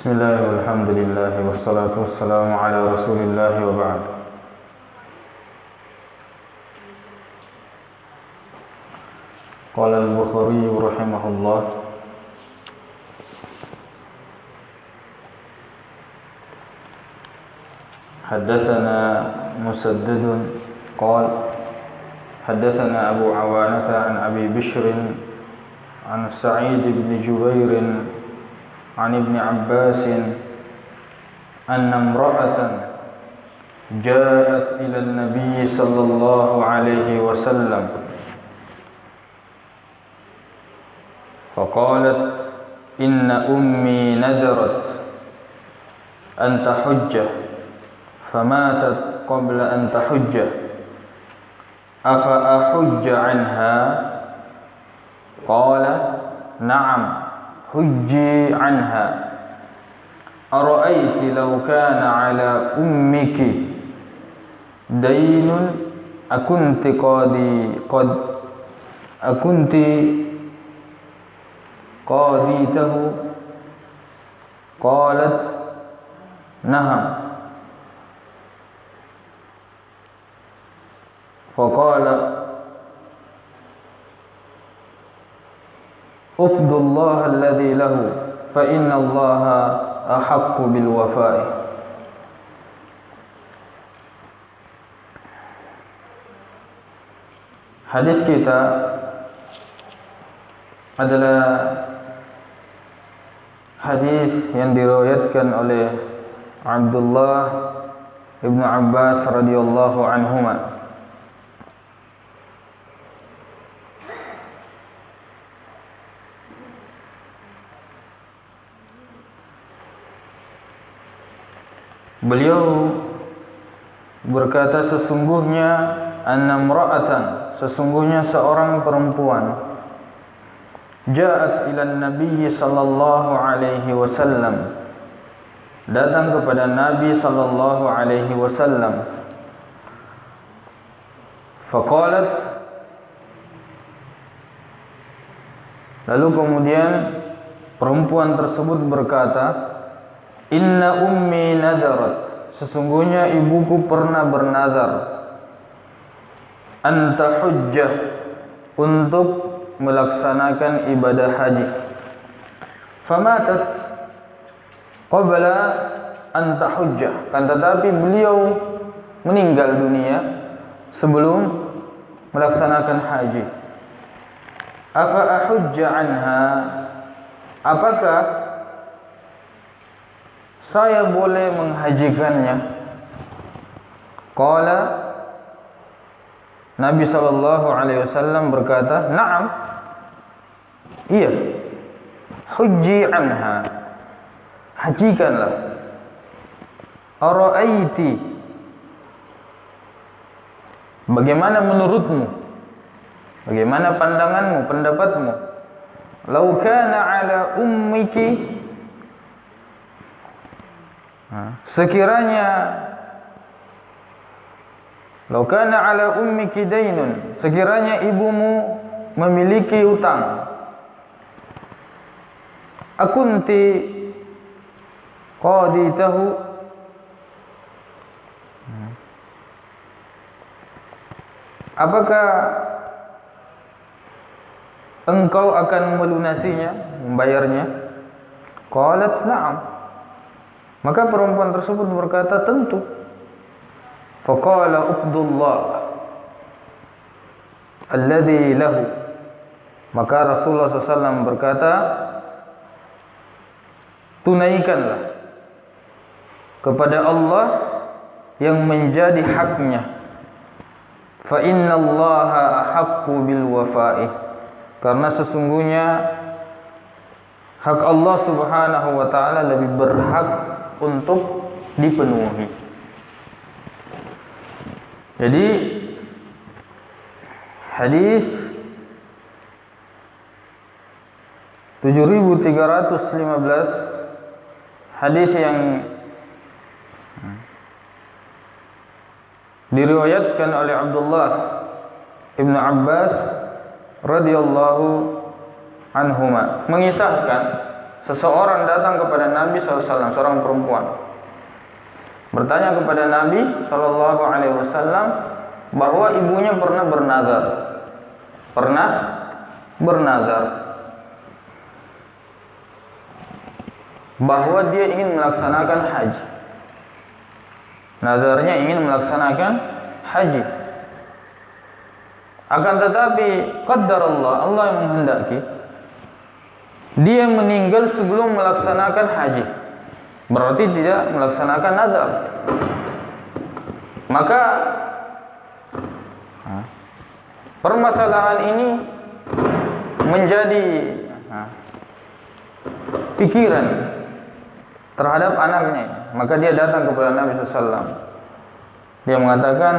Bismillah walhamdulillah wassalatu wassalamu ala rasulillah wa ba'd. Qala al-Bukhari rahimahullah haddatsana Musaddad qala haddatsana Abu Awanah an Abi Bishr an Sa'id bin Jubair عن ابن عباس أن امرأة جاءت إلى النبي صلى الله عليه وسلم فقالت إن أمي نذرت أن تحج فماتت قبل أن تحج أفأحج عنها؟ قال نعم حجي عنها أرأيت لو كان على أمك دين أكنت قاضيته؟ قالت نعم. فقال افضوا الله الذي له فإن الله أحق بالوفاء. Hadis kita adalah hadis yang diriwayatkan oleh Abdullah ibn Abbas radhiyallahu anhuma. Beliau berkata, sesungguhnya annamra'atan, sesungguhnya seorang perempuan, ja'at ila Nabi sallallahu alaihi wasallam, datang kepada Nabi sallallahu alaihi wasallam. Faqalat, lalu kemudian perempuan tersebut berkata, inna ummi nadarat, sesungguhnya ibuku pernah bernazar, anta hujjah, untuk melaksanakan ibadah haji. Famatat qabla anta hujjah, kan tetapi beliau meninggal dunia sebelum melaksanakan haji. Afa ahujja anha, apakah saya boleh menghajikannya? Qala, Nabi sallallahu alaihi wasallam berkata, "Na'am." Iya. Hujji anha. Hajikanlah. Ara'aiti, bagaimana menurutmu? Bagaimana pandanganmu, pendapatmu? Lau kana ala ummiki, sekiranya lau kana ala ummiki dainun, sekiranya ibumu memiliki utang, akunti qaditahu, apakah engkau akan melunasinya, membayarnya? Qalat na'am. Maka perempuan tersebut berkata, tentu. Faqala uqdullah alladhi lahu. Maka Rasulullah SAW berkata, tunaikanlah kepada Allah yang menjadi haknya. Fa innallaha ahaqqu bil wafa'i, karena sesungguhnya hak Allah Subhanahu wa taala lebih berhak untuk dipenuhi. Jadi hadis 7315, hadis yang diriwayatkan oleh Abdullah ibn Abbas radhiyallahu anhuma, mengisahkan seseorang datang kepada Nabi SAW, seorang perempuan, bertanya kepada Nabi SAW bahwa ibunya pernah bernazar bahwa dia ingin melaksanakan haji. Nazarnya ingin melaksanakan haji. Akan tetapi qaddarallah, Allah yang menghendaki dia meninggal sebelum melaksanakan haji. Berarti tidak melaksanakan nazar. Maka permasalahan ini menjadi pikiran terhadap anaknya. Maka dia datang kepada Nabi SAW. Dia mengatakan,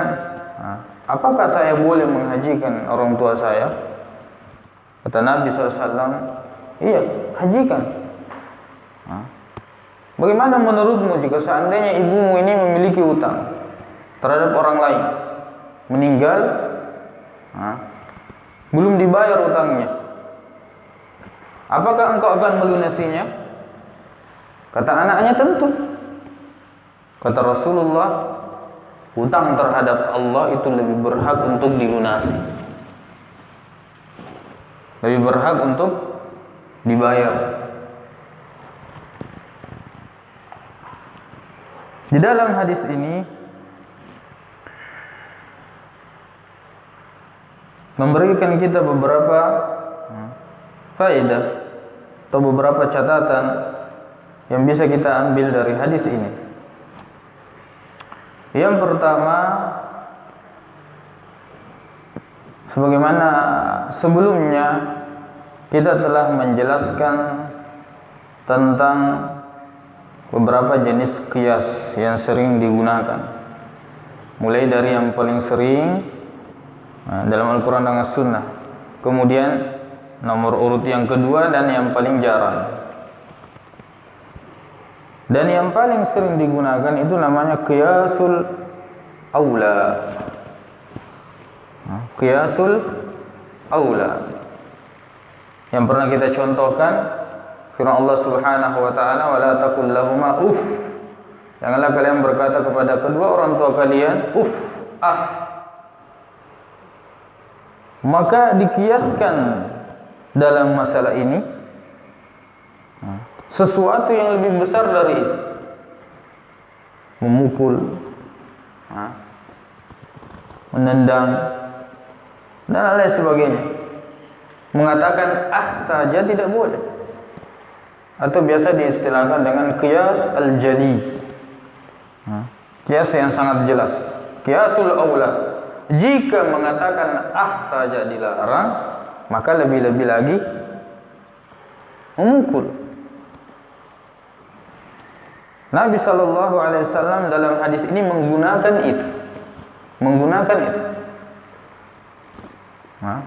apakah saya boleh menghajikan orang tua saya? Kata Nabi SAW, iya, hajikan. Bagaimana menurutmu jika seandainya ibumu ini memiliki hutang terhadap orang lain, meninggal, belum dibayar hutangnya, apakah engkau akan melunasinya? Kata anaknya, tentu. Kata Rasulullah, hutang terhadap Allah itu lebih berhak untuk dilunasi, lebih berhak untuk dibayar. Di dalam hadis ini memberikan kita beberapa faedah atau beberapa catatan yang bisa kita ambil dari hadis ini. Yang pertama, sebagaimana sebelumnya kita telah menjelaskan tentang beberapa jenis qiyas yang sering digunakan, mulai dari yang paling sering dalam Al-Quran dan As-Sunnah, kemudian nomor urut yang kedua, dan yang paling jarang. Dan yang paling sering digunakan itu namanya qiyasul aula. Qiyasul aula yang pernah kita contohkan firman Allah Subhanahu wa taala, wala taqul lahumā uff. Janganlah kalian berkata kepada kedua orang tua kalian uff, Maka dikiaskan dalam masalah ini sesuatu yang lebih besar dari itu. Memukul, menendang, dan lain sebagainya. Mengatakan saja tidak boleh, atau biasa diistilahkan dengan qiyas al-jali, qiyas yang sangat jelas, qiyasul aula. Jika mengatakan saja dilarang, maka lebih-lebih lagi memukul. Nabi SAW dalam hadis ini menggunakan itu.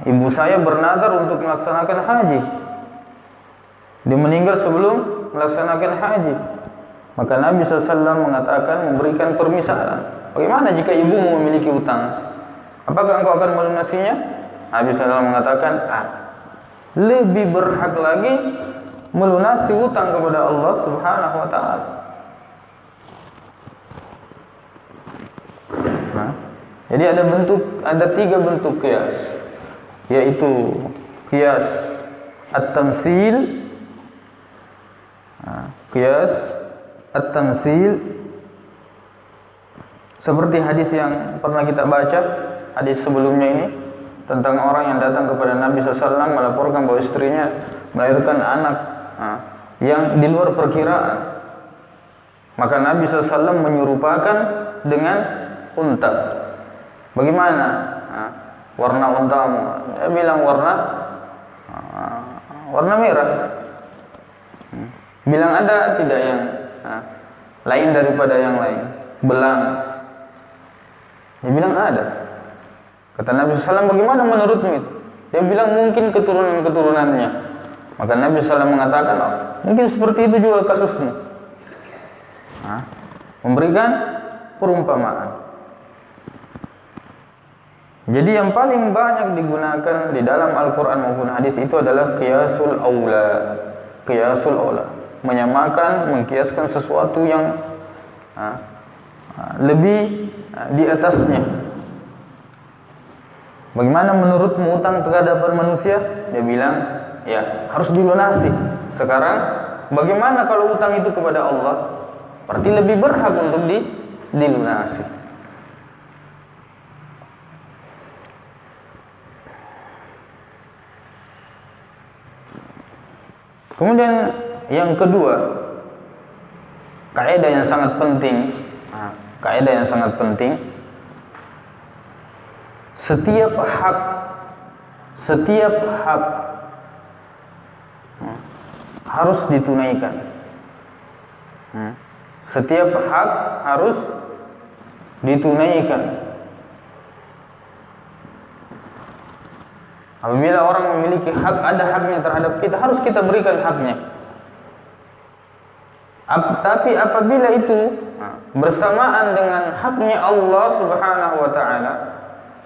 Ibu saya bernazar untuk melaksanakan haji. Dia meninggal sebelum melaksanakan haji. Maka Nabi SAW mengatakan, memberikan permisalan. Bagaimana jika ibumu memiliki hutang? Apakah engkau akan melunasinya? Nabi SAW mengatakan, lebih berhak lagi melunasi hutang kepada Allah Subhanahu wa taala. Jadi ada tiga bentuk qiyas, yaitu qiyas at-tamtsil, qiyas at-tamtsil seperti hadis yang pernah kita baca, hadis sebelumnya ini, tentang orang yang datang kepada Nabi SAW melaporkan bahwa istrinya melahirkan anak yang di luar perkiraan. Maka Nabi SAW menyerupakan dengan unta. Bagaimana warna untamu? Dia bilang warna merah. Bilang ada tidak yang lain daripada yang lain? Belang. Dia bilang ada. Kata Nabi SAW, bagaimana menurutmu itu? Dia bilang mungkin keturunan-keturunannya. Maka Nabi SAW mengatakan, mungkin seperti itu juga kasusmu. Memberikan perumpamaan. Jadi yang paling banyak digunakan di dalam Al-Quran maupun hadis itu adalah qiyasul aula. qiyasul aula, menyamakan, mengkiaskan sesuatu yang lebih di atasnya. Bagaimana menurutmu utang terhadap manusia? Dia bilang, ya harus dilunasi. Sekarang, bagaimana kalau utang itu kepada Allah? Berarti lebih berhak untuk dilunasi. Kemudian yang kedua, kaidah yang sangat penting. Kaidah yang sangat penting. Setiap hak harus ditunaikan. Setiap hak harus ditunaikan. Apabila orang memiliki hak, ada haknya terhadap kita, harus kita berikan haknya. Tapi apabila itu bersamaan dengan haknya Allah Subhanahu wa taala,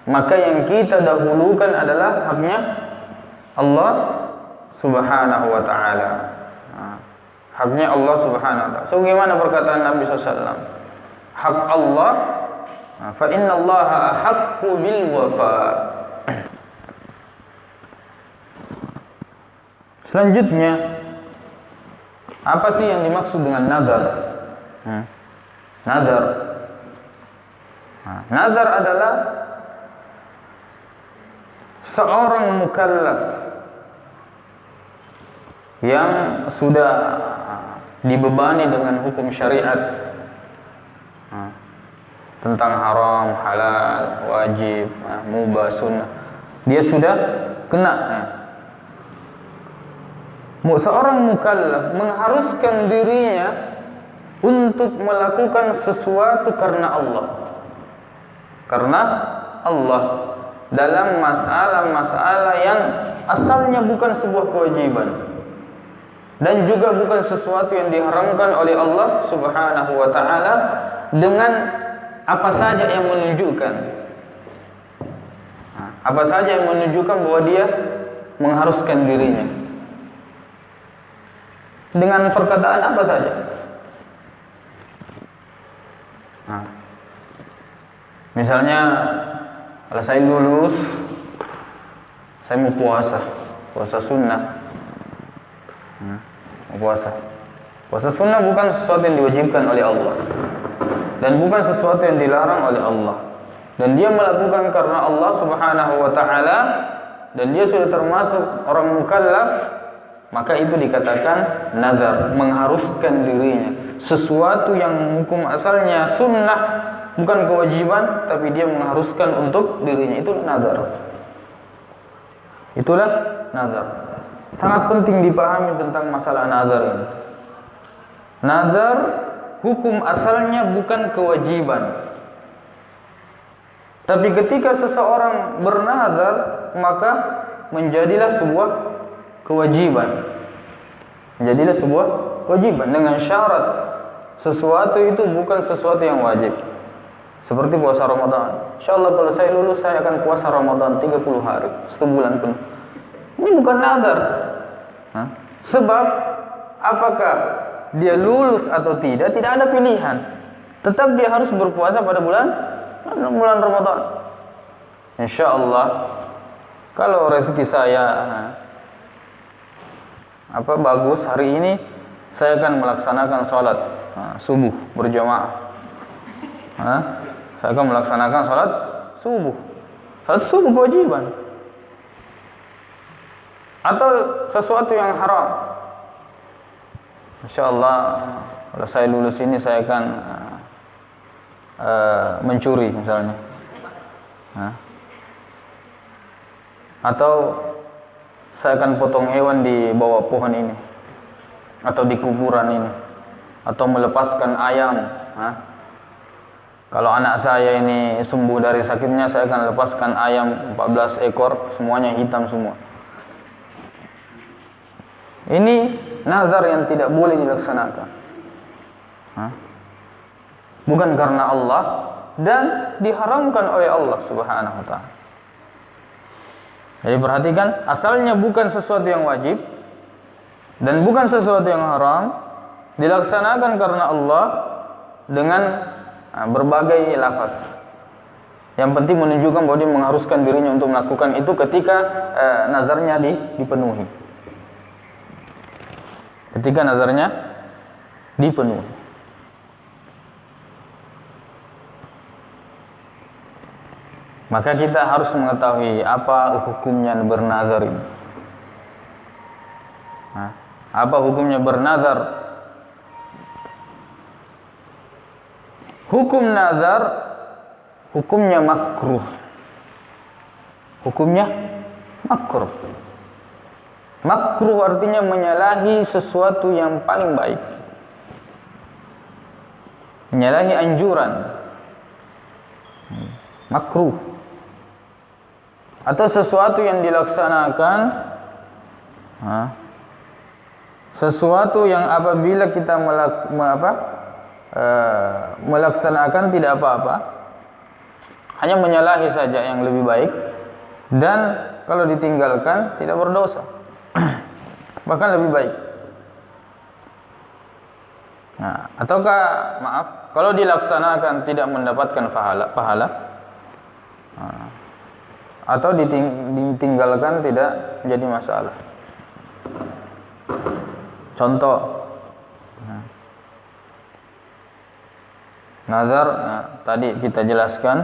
maka yang kita dahulukan adalah haknya Allah Subhanahu wa taala. Haknya Allah Subhanahu wa taala. Sebagaimana perkataan Nabi sallallahu alaihi wasallam, hak Allah, fa inna Allaha ahaqqu bil wafa. Selanjutnya, apa sih yang dimaksud dengan nazar? Nazar. Nazar adalah seorang mukallaf yang sudah dibebani dengan hukum syariat tentang haram, halal, wajib, mubah, sunnah. Dia sudah kena. Seorang mukallaf mengharuskan dirinya untuk melakukan sesuatu karena Allah. Karena Allah dalam masalah-masalah yang asalnya bukan sebuah kewajiban dan juga bukan sesuatu yang diharamkan oleh Allah Subhanahu wa taala, dengan apa saja yang menunjukkan bahwa dia mengharuskan dirinya. Dengan perkataan apa saja. Misalnya, kalau saya lulus, saya mau puasa sunnah. Puasa sunnah bukan sesuatu yang diwajibkan oleh Allah, dan bukan sesuatu yang dilarang oleh Allah, dan dia melakukan karena Allah Subhanahu wa taala, dan dia sudah termasuk orang mukallaf, maka itu dikatakan nazar, mengharuskan dirinya sesuatu yang hukum asalnya sunnah, bukan kewajiban, tapi dia mengharuskan untuk dirinya. Itulah nazar. Sangat penting dipahami tentang masalah nazar ini. Nazar hukum asalnya bukan kewajiban, tapi ketika seseorang bernazar, maka menjadilah sebuah kewajiban. Dengan syarat sesuatu itu bukan sesuatu yang wajib. Seperti puasa Ramadan. Insyaallah kalau saya lulus, saya akan puasa Ramadan 30 hari, sebulan penuh. Ini bukan nazar. Sebab apakah dia lulus atau tidak ada pilihan. Tetap dia harus berpuasa pada bulan Ramadan. Insyaallah kalau rezeki saya bagus, hari ini saya akan melaksanakan sholat subuh berjamaah. Saya akan melaksanakan sholat subuh. Sholat subuh kewajiban. Atau sesuatu yang haram. Insyaallah kalau saya lulus ini, saya akan mencuri misalnya. Atau saya akan potong hewan di bawah pohon ini, atau di kuburan ini, atau melepaskan ayam. Kalau anak saya ini sembuh dari sakitnya, saya akan lepaskan ayam 14 ekor, semuanya hitam semua. Ini nazar yang tidak boleh dilaksanakan. Bukan karena Allah, dan diharamkan oleh Allah Subhanahu wa taala. Jadi perhatikan, asalnya bukan sesuatu yang wajib, dan bukan sesuatu yang haram, dilaksanakan karena Allah dengan berbagai lafaz. Yang penting menunjukkan bahwa dia mengharuskan dirinya untuk melakukan itu ketika nazarnya dipenuhi. Ketika nazarnya dipenuhi. Maka kita harus mengetahui apa hukumnya bernazar ini. Apa hukumnya bernazar? Hukum nazar, hukumnya makruh. Hukumnya makruh. Makruh artinya menyalahi sesuatu yang paling baik. Menyalahi anjuran. Makruh. Atau sesuatu yang dilaksanakan, sesuatu yang apabila kita melaksanakan tidak apa-apa, hanya menyalahi saja yang lebih baik, dan kalau ditinggalkan tidak berdosa, bahkan lebih baik. Ataukah kalau dilaksanakan tidak mendapatkan pahala, atau ditinggalkan tidak menjadi masalah. Contoh, nazar, tadi kita jelaskan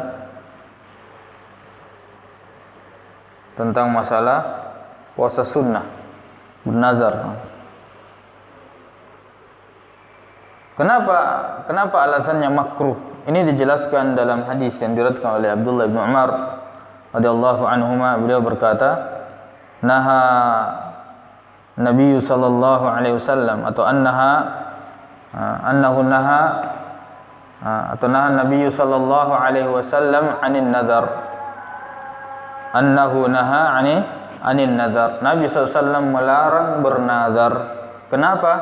tentang masalah puasa sunnah, bernazar. Kenapa alasannya makruh? Ini dijelaskan dalam hadis yang diriwayatkan oleh Abdullah bin Umar radhiyallahu anhuma. Beliau berkata, naha Nabi sallallahu alaihi wasallam, atau annahu naha Nabi sallallahu alaihi wasallam anin nazar. Annahu naha anin nazar. Nabi sallallahu alaihi wasallam melarang bernazar. Kenapa?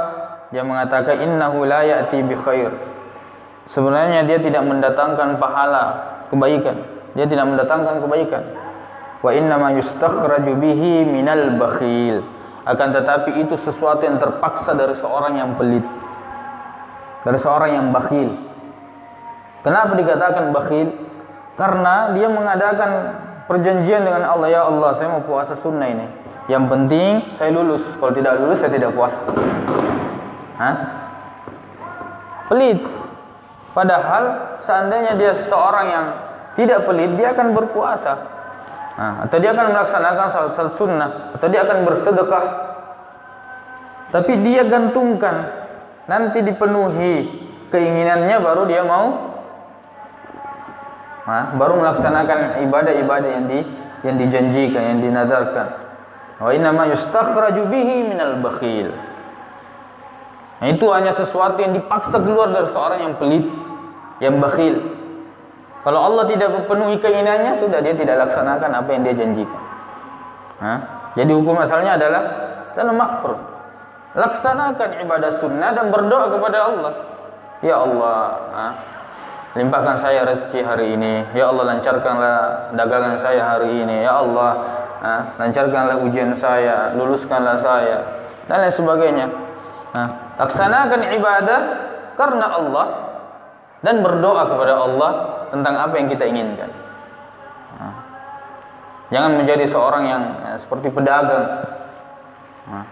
Dia mengatakan innahu la ya'ti bi khair. Sebenarnya dia tidak mendatangkan pahala, kebaikan. Dia tidak mendatangkan kebaikan. Wa inna ma yustakhraju bihi minal bakhil. Akan tetapi itu sesuatu yang terpaksa dari seorang yang pelit, dari seorang yang bakhil. Kenapa dikatakan bakhil? Karena dia mengadakan perjanjian dengan Allah, ya Allah, saya mau puasa sunnah ini. Yang penting saya lulus. Kalau tidak lulus saya tidak puasa. Pelit. Padahal seandainya dia seorang yang tidak pelit, dia akan berpuasa. Atau dia akan melaksanakan salat sunnah, atau dia akan bersedekah. Tapi dia gantungkan, nanti dipenuhi keinginannya baru dia mau, baru melaksanakan ibadah-ibadah yang dijanjikan, yang dinazarkan. Wa inna ma yustakhraju bihi minal bakhil. Itu hanya sesuatu yang dipaksa keluar dari seorang yang pelit, yang bakhil. Kalau Allah tidak memenuhi keinginannya, sudah dia tidak laksanakan apa yang dia janjikan. Jadi hukum asalnya adalah makruh. Laksanakan ibadah sunnah dan berdoa kepada Allah. Ya Allah, limpahkan saya rezeki hari ini. Ya Allah, lancarkanlah dagangan saya hari ini. Ya Allah, lancarkanlah ujian saya, luluskanlah saya, dan lain sebagainya. Laksanakan ibadah karena Allah dan berdoa kepada Allah tentang apa yang kita inginkan. Jangan menjadi seorang yang seperti pedagang.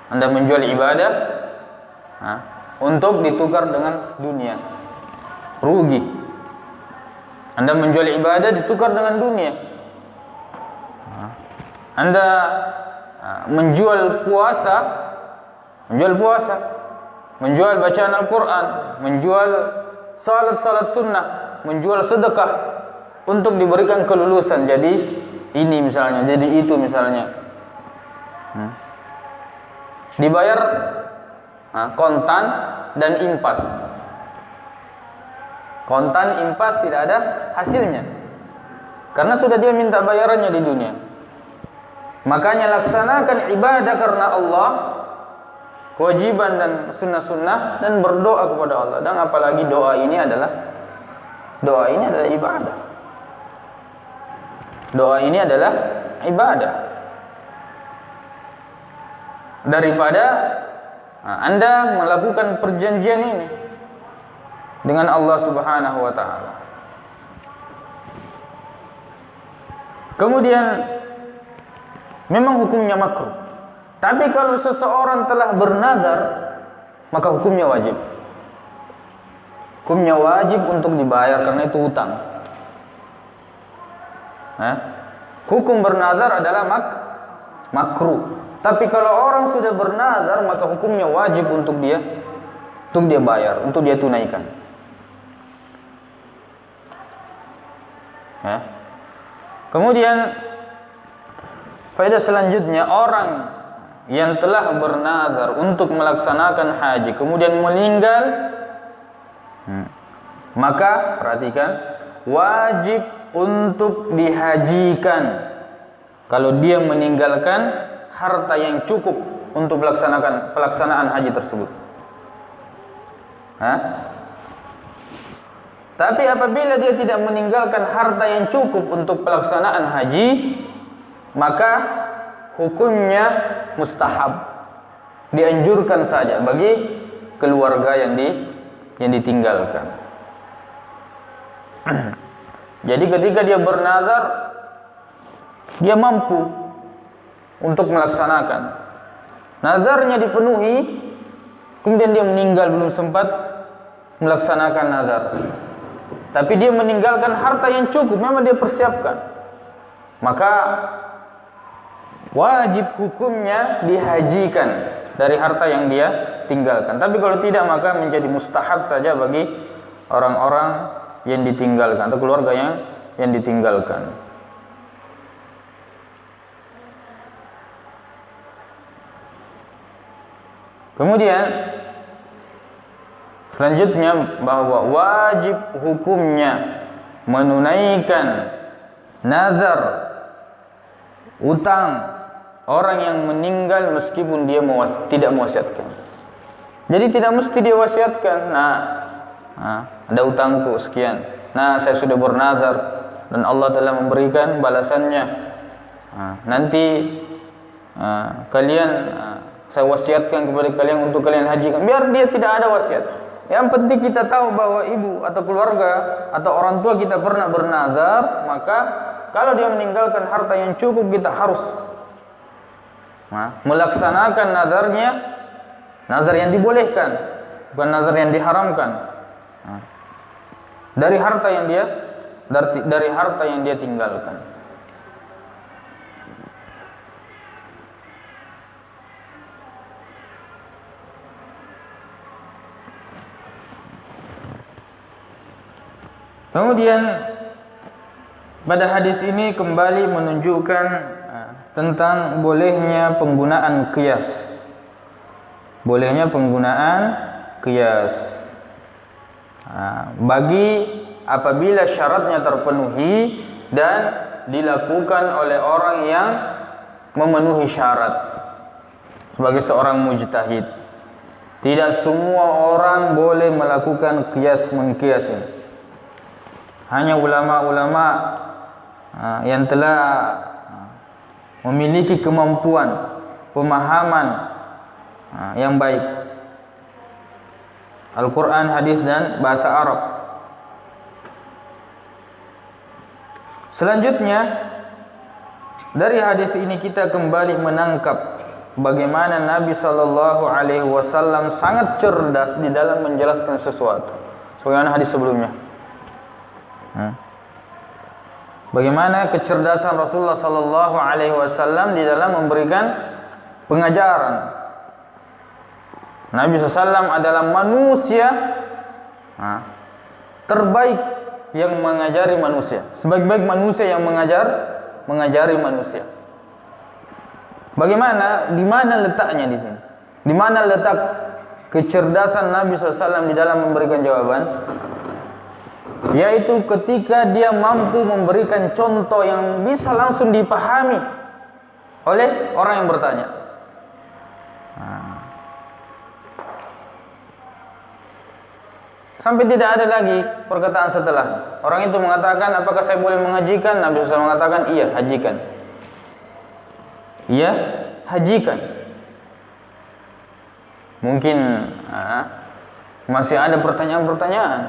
Anda menjual ibadah untuk ditukar dengan dunia, rugi. Anda menjual ibadah ditukar dengan dunia. Anda menjual puasa, menjual bacaan Al-Quran, menjual salat sunnah, menjual sedekah untuk diberikan kelulusan. Jadi ini misalnya, jadi itu misalnya. Dibayar kontan dan impas. Kontan, impas tidak ada hasilnya, karena sudah dia minta bayarannya di dunia. Makanya laksanakan ibadah karena Allah, kewajiban dan sunnah-sunnah, dan berdoa kepada Allah. Dan apalagi doa ini adalah ibadah. Doa ini adalah ibadah. Daripada Anda melakukan perjanjian ini dengan Allah Subhanahu wa taala. Kemudian memang hukumnya makruh. Tapi kalau seseorang telah bernazar, maka hukumnya wajib. Hukumnya wajib untuk dibayar karena itu hutang. Hukum bernazar adalah makruh. Tapi kalau orang sudah bernazar, maka hukumnya wajib untuk dia bayar, untuk dia tunaikan. Kemudian faedah selanjutnya, orang yang telah bernazar untuk melaksanakan haji kemudian meninggal, maka perhatikan, wajib untuk dihajikan kalau dia meninggalkan harta yang cukup untuk pelaksanaan haji tersebut. Tapi apabila dia tidak meninggalkan harta yang cukup untuk pelaksanaan haji, maka hukumnya mustahab, dianjurkan saja bagi keluarga yang ditinggalkan. Jadi ketika dia bernazar, dia mampu untuk melaksanakan nazarnya, dipenuhi, kemudian dia meninggal belum sempat melaksanakan nazar, tapi dia meninggalkan harta yang cukup, memang dia persiapkan, maka wajib hukumnya dihajikan dari harta yang dia tinggalkan. Tapi kalau tidak, maka menjadi mustahab saja bagi orang-orang yang ditinggalkan atau keluarga yang ditinggalkan. Kemudian selanjutnya, bahwa wajib hukumnya menunaikan nazar, utang orang yang meninggal meskipun dia tidak mewasiatkan. Jadi tidak mesti dia wasiatkan, ada utangku sekian, saya sudah bernazar dan Allah telah memberikan balasannya, nanti kalian, saya wasiatkan kepada kalian untuk kalian hajikan. Biar dia tidak ada wasiat. Yang penting kita tahu bahwa ibu atau keluarga atau orang tua kita pernah bernazar, maka kalau dia meninggalkan harta yang cukup, kita harus melaksanakan nazarnya, nazar yang dibolehkan, bukan nazar yang diharamkan, dari harta yang dia tinggalkan. Kemudian pada hadis ini kembali menunjukkan tentang bolehnya penggunaan qiyas. Bolehnya penggunaan qiyas. Bagi apabila syaratnya terpenuhi dan dilakukan oleh orang yang memenuhi syarat sebagai seorang mujtahid. Tidak semua orang boleh melakukan qiyas mengqiyas ini. Hanya ulama-ulama yang telah memiliki kemampuan pemahaman yang baik Al-Quran, hadis dan bahasa Arab. Selanjutnya, dari hadis ini kita kembali menangkap bagaimana Nabi SAW sangat cerdas di dalam menjelaskan sesuatu. Sebagaimana hadis sebelumnya. Bagaimana kecerdasan Rasulullah SAW di dalam memberikan pengajaran. Nabi SAW adalah manusia terbaik yang mengajari manusia. Sebaik-baik manusia yang mengajari manusia. Bagaimana? Di mana letaknya di sini? Di mana letak kecerdasan Nabi SAW di dalam memberikan jawaban? Yaitu ketika dia mampu memberikan contoh yang bisa langsung dipahami oleh orang yang bertanya. Sampai tidak ada lagi perkataan setelah. Orang itu mengatakan, apakah saya boleh menghajikan? Nabi SAW mengatakan, iya, hajikan. Iya, hajikan. Mungkin masih ada pertanyaan-pertanyaan.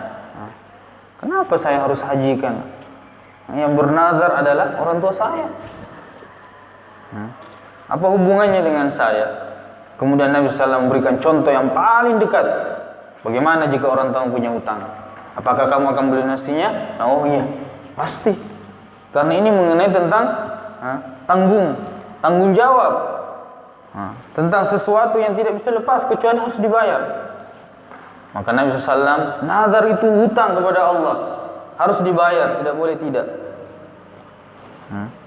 Kenapa saya harus hajikan? Yang bernazar adalah orang tua saya. Apa hubungannya dengan saya? Kemudian Nabi SAW memberikan contoh yang paling dekat. Bagaimana jika orang tua punya utang? Apakah kamu akan melunasinya? Oh iya, pasti. Karena ini mengenai tentang tanggung jawab. Tentang sesuatu yang tidak bisa lepas kecuali harus dibayar. Maka Nabi SAW, nazar itu hutang kepada Allah, harus dibayar, tidak boleh tidak.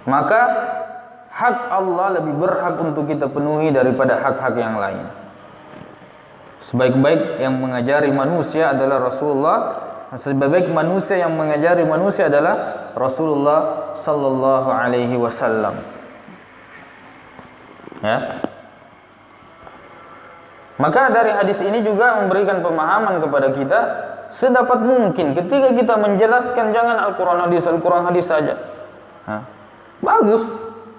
Maka hak Allah lebih berhak untuk kita penuhi daripada hak-hak yang lain. Sebaik-baik yang mengajari manusia adalah Rasulullah. Sebaik-baik manusia yang mengajari manusia adalah Rasulullah sallallahu alaihi wasallam. Ya. Maka dari hadis ini juga memberikan pemahaman kepada kita sedapat mungkin ketika kita menjelaskan jangan Al-Quran hadis saja. Bagus,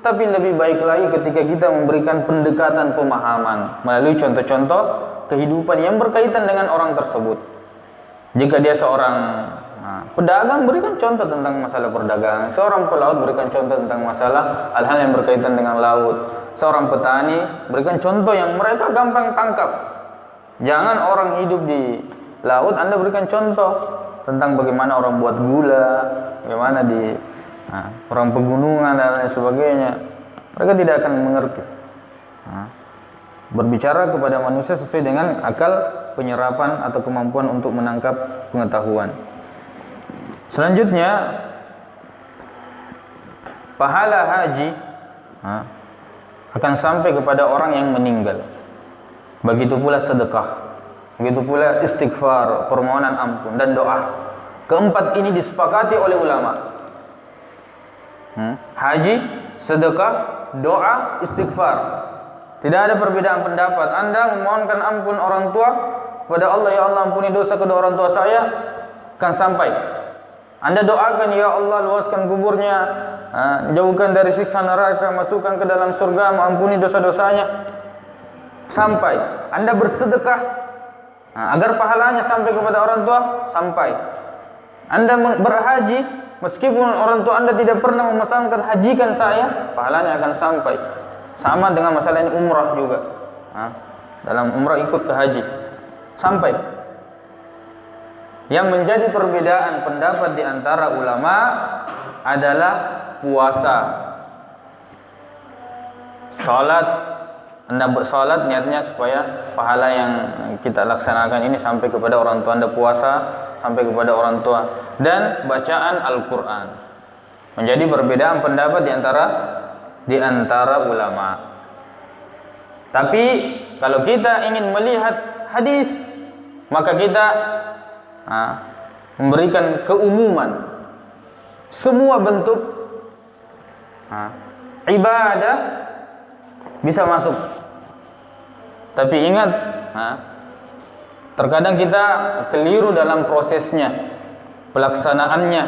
tapi lebih baik lagi ketika kita memberikan pendekatan pemahaman melalui contoh-contoh kehidupan yang berkaitan dengan orang tersebut. Jika dia seorang pedagang, berikan contoh tentang masalah perdagangan. Seorang pelaut, berikan contoh tentang masalah hal-hal yang berkaitan dengan laut. Seorang petani, berikan contoh yang mereka gampang tangkap. Jangan orang hidup di laut, Anda berikan contoh tentang bagaimana orang buat gula, bagaimana di orang pegunungan dan lain sebagainya. Mereka tidak akan mengerti. Berbicara kepada manusia sesuai dengan akal penyerapan atau kemampuan untuk menangkap pengetahuan. Selanjutnya, pahala haji akan sampai kepada orang yang meninggal. Begitu pula sedekah, begitu pula istighfar, permohonan ampun dan doa. Keempat ini disepakati oleh ulama. Haji, sedekah, doa, istighfar. Tidak ada perbedaan pendapat. Anda memohonkan ampun orang tua kepada Allah, ya Allah ampuni dosa kedua orang tua saya, akan sampai. Anda doakan, ya Allah luaskan kuburnya, jauhkan dari siksa neraka, masukkan ke dalam surga, mengampuni dosa-dosanya, sampai. Anda bersedekah agar pahalanya sampai kepada orang tua, sampai. Anda berhaji, meskipun orang tua Anda tidak pernah memesankan hajikan saya, pahalanya akan sampai. Sama dengan masalah ini umrah juga. Dalam umrah ikut ke haji, sampai. Yang menjadi perbedaan pendapat di antara ulama adalah puasa. Salat, Anda bersalat niatnya supaya pahala yang kita laksanakan ini sampai kepada orang tua Anda, puasa sampai kepada orang tua, dan bacaan Al-Quran. Menjadi perbedaan pendapat di antara ulama. Tapi kalau kita ingin melihat hadis, maka kita memberikan keumuman semua bentuk ibadah bisa masuk. Tapi ingat, terkadang kita keliru dalam prosesnya, pelaksanaannya.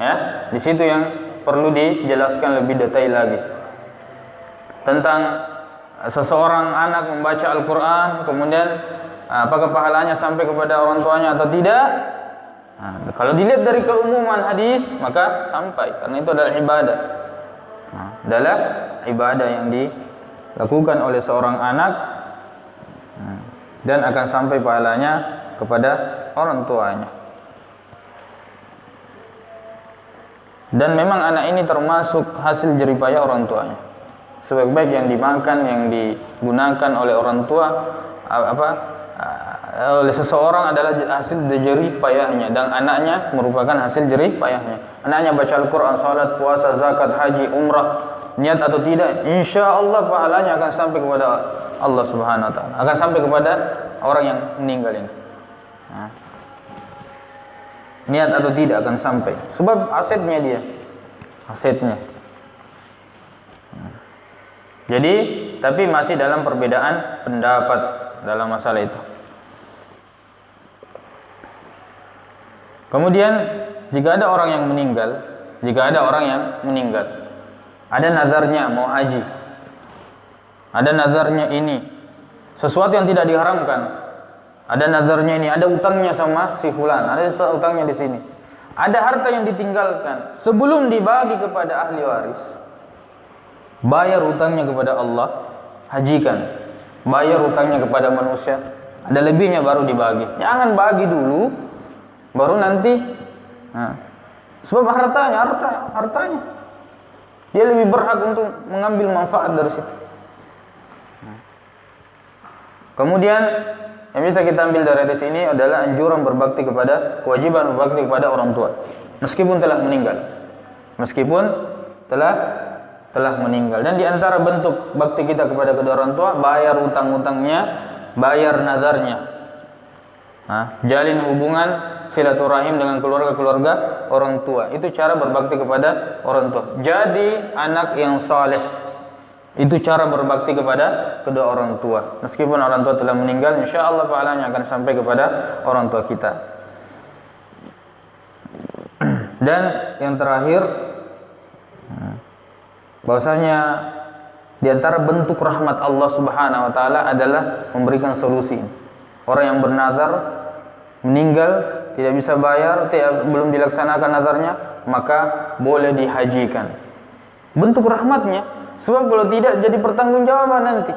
Ya, di situ yang perlu dijelaskan lebih detail lagi tentang seseorang anak membaca Al-Quran, kemudian apakah pahalanya sampai kepada orang tuanya atau tidak. Kalau dilihat dari keumuman hadis, maka sampai, karena itu adalah ibadah. Adalah ibadah yang dilakukan oleh seorang anak dan akan sampai pahalanya kepada orang tuanya. Dan memang anak ini termasuk hasil jeripaya orang tuanya. Sebaik-baik yang dimakan, yang digunakan oleh orang tua, oleh seseorang adalah hasil jeripayahnya, dan anaknya merupakan hasil jeripayahnya. Anaknya baca Al-Quran, salat, puasa, zakat, haji, umrah, niat atau tidak, insya Allah pahalanya akan sampai kepada Allah Subhanahu Wa Taala, akan sampai kepada orang yang meninggal ini. Niat atau tidak akan sampai, sebab asetnya dia, asetnya. Jadi, tapi masih dalam perbedaan pendapat dalam masalah itu. Kemudian, jika ada orang yang meninggal, ada nazarnya mau haji, ada nazarnya ini, sesuatu yang tidak diharamkan. Ada nazarnya ini, ada utangnya sama si fulan, ada utangnya di sini. Ada harta yang ditinggalkan sebelum dibagi kepada ahli waris. Bayar utangnya kepada Allah, hajikan. Bayar utangnya kepada manusia, ada lebihnya baru dibagi. Jangan bagi dulu, baru nanti. Nah, sebab hartanya. Dia lebih berhak untuk mengambil manfaat dari situ. Kemudian yang bisa kita ambil dari hadis ini adalah anjuran berbakti kepada, kewajiban berbakti kepada orang tua meskipun telah meninggal. Meskipun telah meninggal. Dan di antara bentuk bakti kita kepada kedua orang tua, bayar utang-utangnya, bayar nazarnya. Jalin hubungan silaturahim dengan keluarga-keluarga orang tua. Itu cara berbakti kepada orang tua. Jadi anak yang saleh. Itu cara berbakti kepada kedua orang tua. Meskipun orang tua telah meninggal, insyaallah pahalanya akan sampai kepada orang tua kita. Dan yang terakhir, bahwasanya di antara bentuk rahmat Allah Subhanahu wa taala adalah memberikan solusi. Orang yang bernazar meninggal tidak bisa bayar, belum dilaksanakan nazarnya, maka boleh dihajikan. Bentuk rahmatnya. Sebab kalau tidak jadi pertanggungjawaban nanti.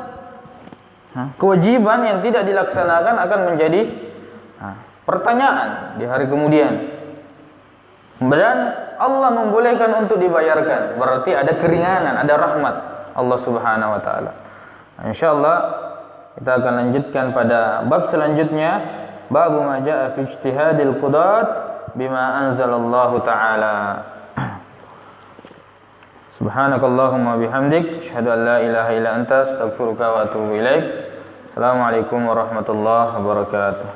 Kewajiban yang tidak dilaksanakan akan menjadi pertanyaan di hari kemudian. Dan Allah membolehkan untuk dibayarkan. Berarti ada keringanan, ada rahmat Allah Subhanahu wa taala. Insyaallah kita akan lanjutkan pada bab selanjutnya, bab ma jaa fi ijtihadil qudat bima anzalallahu taala. Subhanakallahumma bihamdik, asyhadu an la ilaha illa anta, astaghfiruka wa atubu ilaik. Assalamualaikum warahmatullahi wabarakatuh.